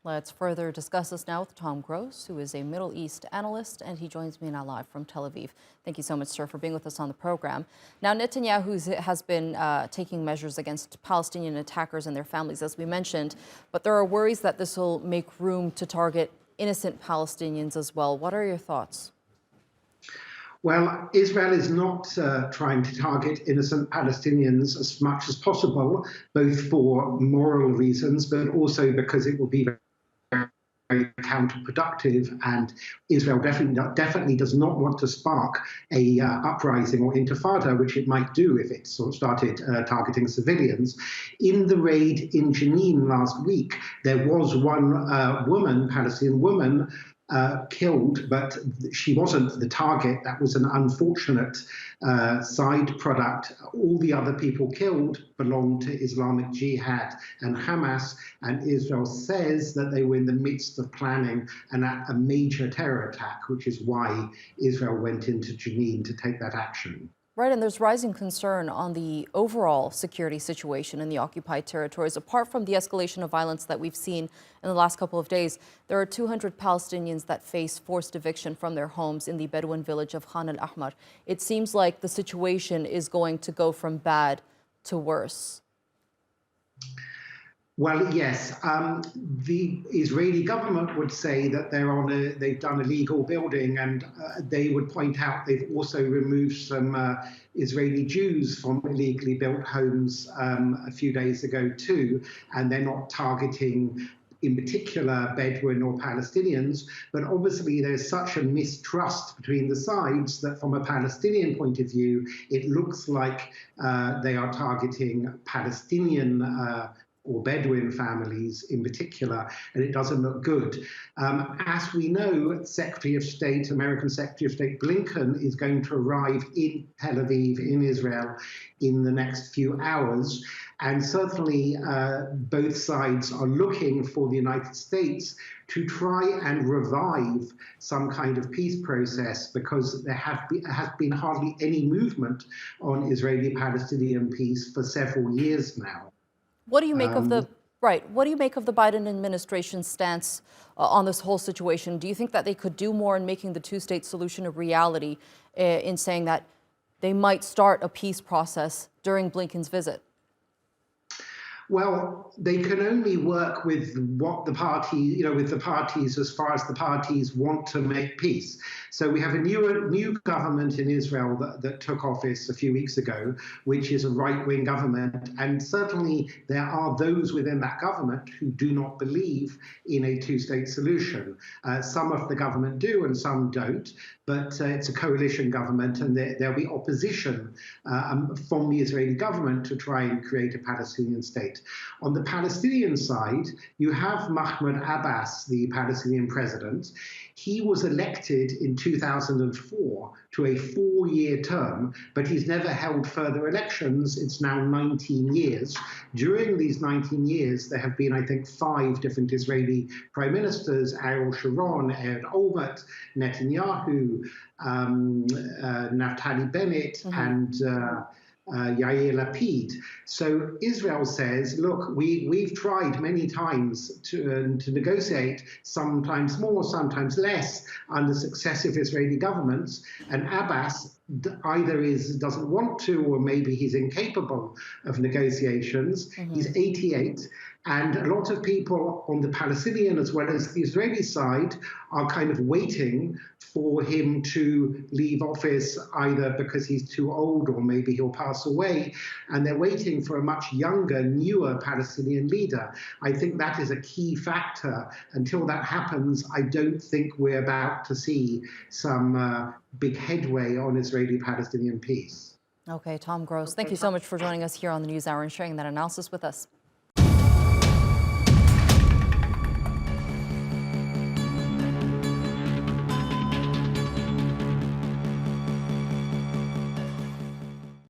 Let's further discuss this now with Tom Gross, who is a Middle East analyst, and he joins me now live from Tel Aviv. Thank you so much, sir, for being with us on the program. Now, Netanyahu has been taking measures against Palestinian attackers and their families, as we mentioned, but there are worries that this will make room to target innocent Palestinians as well. What are your thoughts? Well, Israel is not trying to target innocent Palestinians as much as possible, both for moral reasons, but also because it will be very counterproductive, and Israel definitely does not want to spark a uprising or intifada, which it might do if it sort of started targeting civilians. In the raid in Jenin last week, there was one woman, Palestinian woman, killed, but she wasn't the target. That was an unfortunate side product. All the other people killed belonged to Islamic Jihad and Hamas, and Israel says that they were in the midst of planning a major terror attack, which is why Israel went into Jenin to take that action. Right, and there's rising concern on the overall security situation in the occupied territories. Apart from the escalation of violence that we've seen in the last couple of days, there are 200 Palestinians that face forced eviction from their homes in the Bedouin village of Khan al-Ahmar. It seems like the situation is going to go from bad to worse. Well, yes. The Israeli government would say that they've done a legal building, and they would point out they've also removed some Israeli Jews from illegally built homes a few days ago too, and they're not targeting in particular Bedouin or Palestinians, but obviously there's such a mistrust between the sides that from a Palestinian point of view, it looks like they are targeting Palestinian or Bedouin families in particular, and it doesn't look good. As we know, American Secretary of State Blinken is going to arrive in Tel Aviv, in Israel, in the next few hours. And certainly both sides are looking for the United States to try and revive some kind of peace process, because there has been hardly any movement on Israeli-Palestinian peace for several years now. What do you make of the What do you make of the Biden administration's stance on this whole situation? Do you think that they could do more in making the two-state solution a reality, in saying that they might start a peace process during Blinken's visit? Well, they can only work with what the party, with the parties as far as the parties want to make peace. So we have a new government in Israel that took office a few weeks ago, which is a right-wing government. And certainly there are those within that government who do not believe in a two-state solution. Some of the government do and some don't, but it's a coalition government, and there'll be opposition from the Israeli government to try and create a Palestinian state. On the Palestinian side, you have Mahmoud Abbas, the Palestinian president. He was elected in 2004 to a 4-year term, but he's never held further elections. It's now 19 years. During these 19 years, there have been, I think, 5 different Israeli prime ministers: Ariel Sharon, Ehud Olmert, Netanyahu, Naftali Bennett, and Yair Lapid. So Israel says, look, we've tried many times to negotiate, sometimes more, sometimes less, under successive Israeli governments, and Abbas either doesn't want to, or maybe he's incapable of negotiations. He's 88. And a lot of people on the Palestinian as well as the Israeli side are kind of waiting for him to leave office, either because he's too old or maybe he'll pass away. And they're waiting for a much younger, newer Palestinian leader. I think that is a key factor. Until that happens, I don't think we're about to see some big headway on Israeli-Palestinian peace. Okay, Tom Gross, thank you so much for joining us here on the NewsHour and sharing that analysis with us.